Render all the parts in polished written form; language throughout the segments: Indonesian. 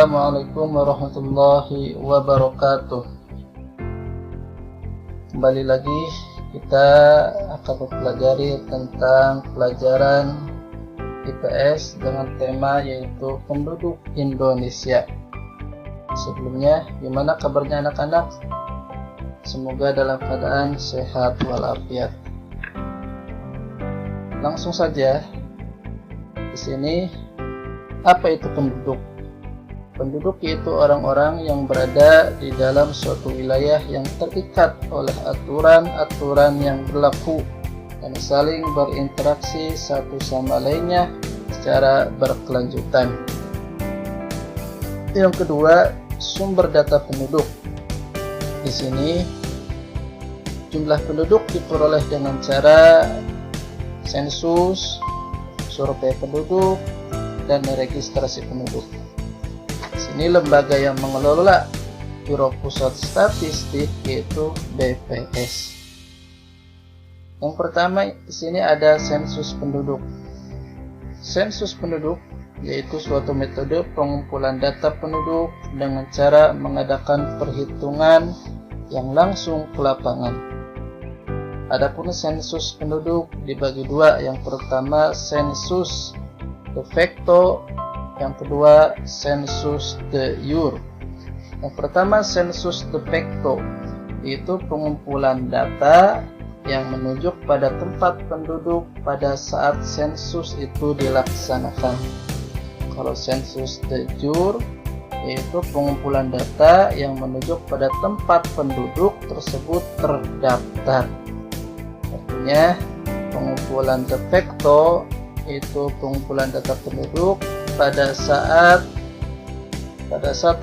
Assalamualaikum warahmatullahi wabarakatuh. Kembali lagi kita akan mempelajari tentang pelajaran IPS dengan tema yaitu penduduk Indonesia. Sebelumnya, gimana kabarnya anak-anak? Semoga dalam keadaan sehat walafiat. Langsung saja. Di sini, apa itu penduduk? Penduduk yaitu orang-orang yang berada di dalam suatu wilayah yang terikat oleh aturan-aturan yang berlaku dan saling berinteraksi satu sama lainnya secara berkelanjutan. Yang kedua, sumber data penduduk. Di sini, jumlah penduduk diperoleh dengan cara sensus, survei penduduk, dan registrasi penduduk. Di sini lembaga yang mengelola Biro Pusat Statistik yaitu BPS. Yang pertama di sini ada sensus penduduk. Sensus penduduk yaitu suatu metode pengumpulan data penduduk dengan cara mengadakan perhitungan yang langsung ke lapangan. Adapun sensus penduduk dibagi dua, yang pertama sensus de facto, yang kedua sensus de jure. Yang pertama sensus de facto, yaitu pengumpulan data yang menunjuk pada tempat penduduk pada saat sensus itu dilaksanakan. Kalau sensus de jure, yaitu pengumpulan data yang menunjuk pada tempat penduduk tersebut terdaftar. Artinya, pengumpulan de facto itu pengumpulan data penduduk pada saat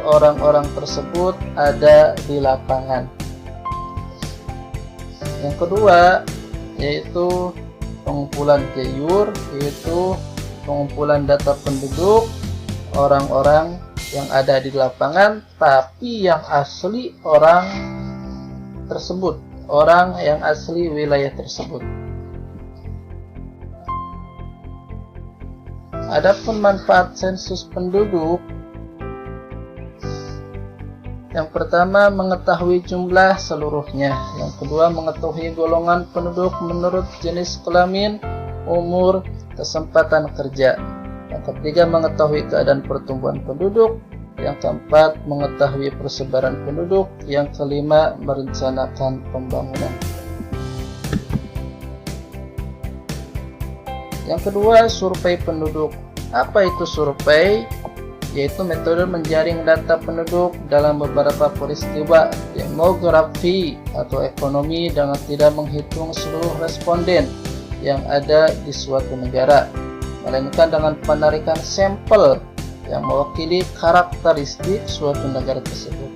orang-orang tersebut ada di lapangan. Yang kedua yaitu pengumpulan de jure, yaitu pengumpulan data penduduk orang-orang yang ada di lapangan tapi yang asli orang tersebut, orang yang asli wilayah tersebut. Adapun manfaat sensus penduduk, yang pertama mengetahui jumlah seluruhnya, yang kedua mengetahui golongan penduduk menurut jenis kelamin, umur, kesempatan kerja, yang ketiga mengetahui keadaan pertumbuhan penduduk, yang keempat mengetahui persebaran penduduk, yang kelima merencanakan pembangunan. Yang kedua, survei penduduk. Apa itu survei? Yaitu metode menjaring data penduduk dalam beberapa peristiwa demografi atau ekonomi dengan tidak menghitung seluruh responden yang ada di suatu negara, melainkan dengan penarikan sampel yang mewakili karakteristik suatu negara tersebut.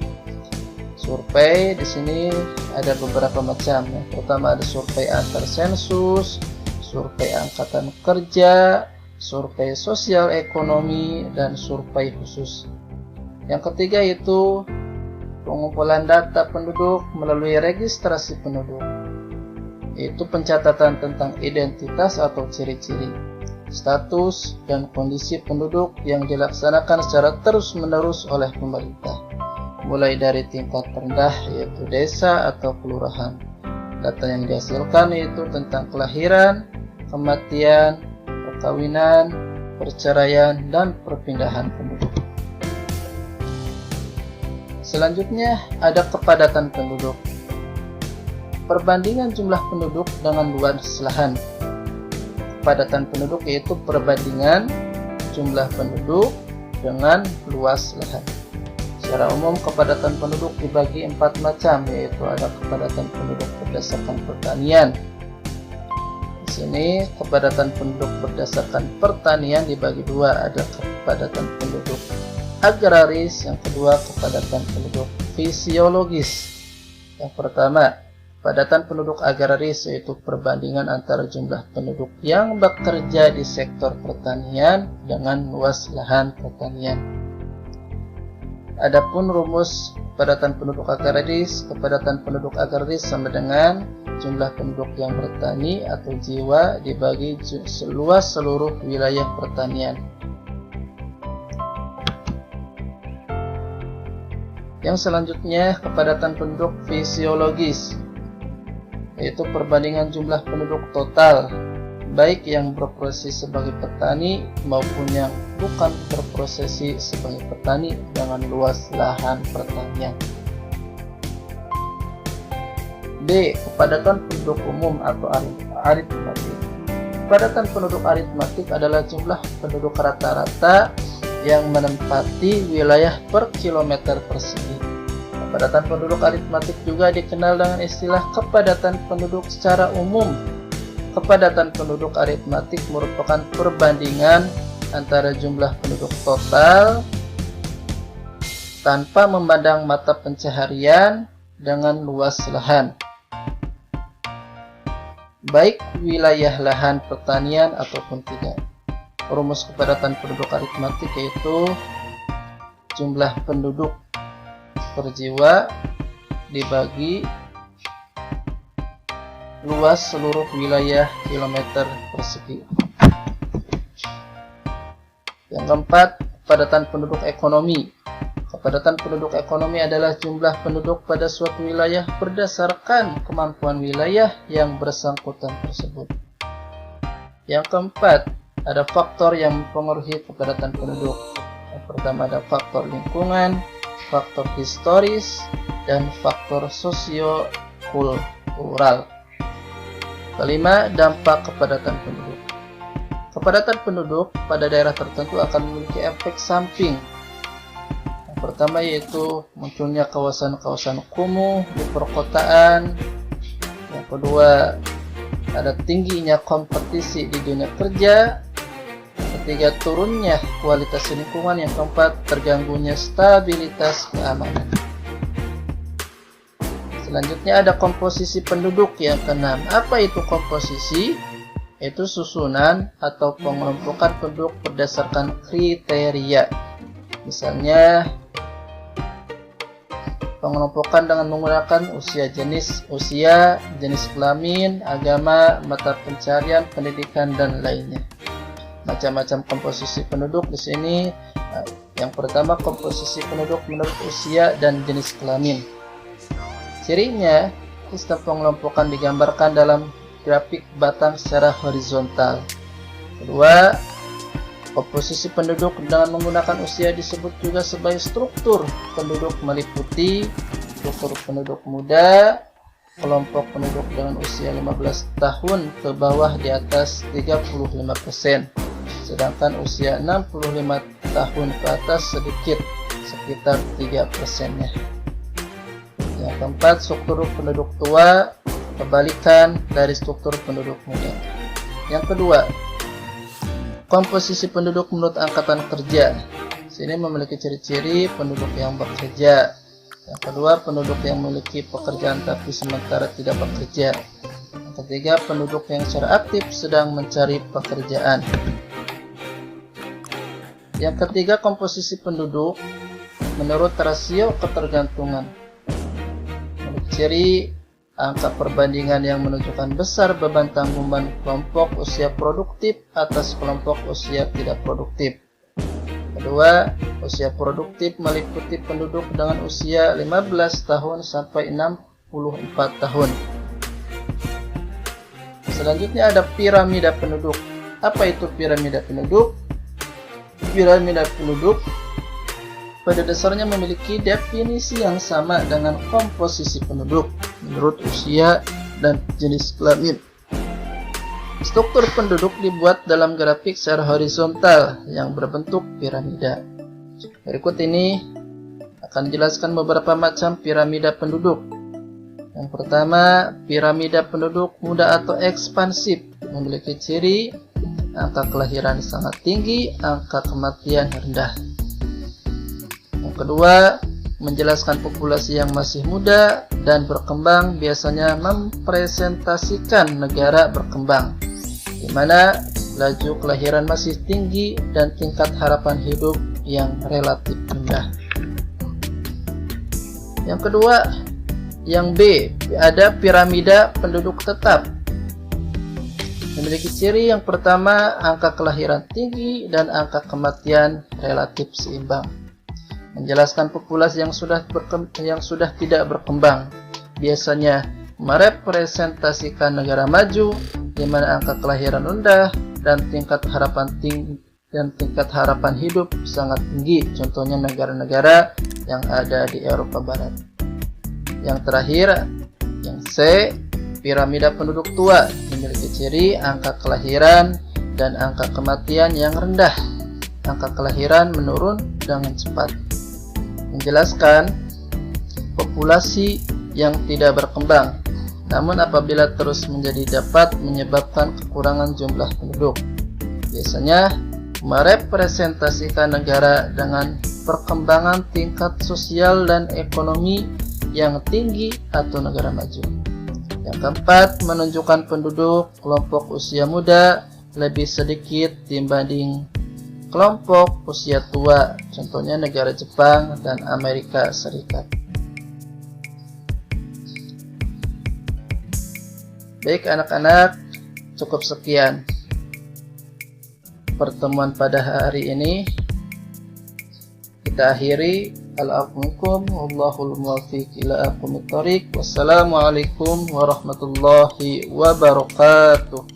Survei di sini ada beberapa macam. Yang pertama ada survei antar sensus, survei angkatan kerja, survei sosial ekonomi, dan survei khusus. Yang ketiga yaitu pengumpulan data penduduk melalui registrasi penduduk, yaitu pencatatan tentang identitas atau ciri-ciri, status, dan kondisi penduduk yang dilaksanakan secara terus-menerus oleh pemerintah, mulai dari tingkat rendah yaitu desa atau kelurahan. Data yang dihasilkan yaitu tentang kelahiran, kematian, perkawinan, perceraian, dan perpindahan penduduk. Selanjutnya ada kepadatan penduduk. Perbandingan jumlah penduduk dengan luas lahan. Kepadatan penduduk yaitu perbandingan jumlah penduduk dengan luas lahan. Secara umum kepadatan penduduk dibagi 4 macam, yaitu ada kepadatan penduduk berdasarkan pertanian. Di sini kepadatan penduduk berdasarkan pertanian dibagi 2, ada kepadatan penduduk agraris, yang kedua kepadatan penduduk fisiologis. Yang pertama, kepadatan penduduk agraris yaitu perbandingan antara jumlah penduduk yang bekerja di sektor pertanian dengan luas lahan pertanian. Adapun rumus kepadatan penduduk agraris sama dengan jumlah penduduk yang bertani atau jiwa dibagi seluas seluruh wilayah pertanian. Yang selanjutnya, kepadatan penduduk fisiologis, yaitu perbandingan jumlah penduduk total, baik yang berprofesi sebagai petani maupun yang bukan berprofesi sebagai petani dengan luas lahan pertanian. B. Kepadatan penduduk umum atau aritmatik. Kepadatan penduduk aritmatik adalah jumlah penduduk rata-rata yang menempati wilayah per kilometer persegi. Kepadatan penduduk aritmatik juga dikenal dengan istilah kepadatan penduduk secara umum. Kepadatan penduduk aritmatik merupakan perbandingan antara jumlah penduduk total tanpa memandang mata pencaharian dengan luas lahan, baik wilayah lahan pertanian ataupun tidak. Rumus kepadatan penduduk aritmatik yaitu jumlah penduduk per jiwa dibagi luas seluruh wilayah kilometer persegi. Yang keempat, kepadatan penduduk ekonomi. Kepadatan penduduk ekonomi adalah jumlah penduduk pada suatu wilayah berdasarkan kemampuan wilayah yang bersangkutan tersebut. Yang keempat, ada faktor yang mempengaruhi kepadatan penduduk. Yang pertama ada faktor lingkungan, faktor historis, dan faktor sosio-kultural. Kelima, dampak kepadatan penduduk. Kepadatan penduduk pada daerah tertentu akan memiliki efek samping. Yang pertama yaitu munculnya kawasan-kawasan kumuh di perkotaan. Yang kedua, ada tingginya kompetisi di dunia kerja. Ketiga, turunnya kualitas lingkungan. Yang keempat, terganggunya stabilitas keamanan. Selanjutnya ada komposisi penduduk. Yang keenam, apa itu komposisi? Itu susunan atau pengelompokan penduduk berdasarkan kriteria. Misalnya, pengelompokan dengan menggunakan jenis kelamin, agama, mata pencarian, pendidikan, dan lainnya. Macam-macam komposisi penduduk di sini. Yang pertama, komposisi penduduk menurut usia dan jenis kelamin. Cirinya, sistem pengelompokan digambarkan dalam grafik batang secara horizontal. Kedua, komposisi penduduk dengan menggunakan usia disebut juga sebagai struktur penduduk, meliputi struktur penduduk muda, kelompok penduduk dengan usia 15 tahun ke bawah di atas 35%, sedangkan usia 65 tahun ke atas sedikit, sekitar 3%-nya. Yang keempat, struktur penduduk tua, kebalikan dari struktur penduduk muda. Yang kedua, komposisi penduduk menurut angkatan kerja. Sini memiliki ciri-ciri penduduk yang bekerja. Yang kedua, penduduk yang memiliki pekerjaan tapi sementara tidak bekerja. Yang ketiga, penduduk yang secara aktif sedang mencari pekerjaan. Yang ketiga, komposisi penduduk menurut rasio ketergantungan. Menurut ciri angka perbandingan yang menunjukkan besar beban tanggungan kelompok usia produktif atas kelompok usia tidak produktif. Kedua, usia produktif meliputi penduduk dengan usia 15 tahun sampai 64 tahun. Selanjutnya ada piramida penduduk. Apa itu piramida penduduk? Piramida penduduk pada dasarnya memiliki definisi yang sama dengan komposisi penduduk menurut usia dan jenis kelamin. Struktur penduduk dibuat dalam grafik secara horizontal yang berbentuk piramida. Berikut ini akan jelaskan beberapa macam piramida penduduk. Yang pertama, piramida penduduk muda atau ekspansif, memiliki ciri angka kelahiran sangat tinggi, angka kematian rendah. Yang kedua, menjelaskan populasi yang masih muda dan berkembang biasanya mempresentasikan negara berkembang, di mana laju kelahiran masih tinggi dan tingkat harapan hidup yang relatif rendah. Yang kedua, yang B, ada piramida penduduk tetap. Memiliki ciri yang pertama, angka kelahiran tinggi dan angka kematian relatif seimbang. Menjelaskan populasi yang sudah tidak berkembang biasanya merepresentasikan negara maju di mana angka kelahiran rendah dan tingkat harapan hidup sangat tinggi. Contohnya negara-negara yang ada di Eropa Barat. Yang terakhir, yang C, piramida penduduk tua memiliki ciri angka kelahiran dan angka kematian yang rendah. Angka kelahiran menurun dengan cepat. Menjelaskan populasi yang tidak berkembang, namun apabila terus dapat menyebabkan kekurangan jumlah penduduk. Biasanya merepresentasikan negara dengan perkembangan tingkat sosial dan ekonomi yang tinggi atau negara maju. Yang keempat, menunjukkan penduduk kelompok usia muda lebih sedikit dibanding kelompok usia tua, contohnya negara Jepang dan Amerika Serikat. Baik anak-anak, cukup sekian pertemuan pada hari ini. Kita akhiri. Assalamualaikum wallahul muwaffiq ila aqwamit thoriq. Wassalamualaikum warahmatullahi wabarakatuh.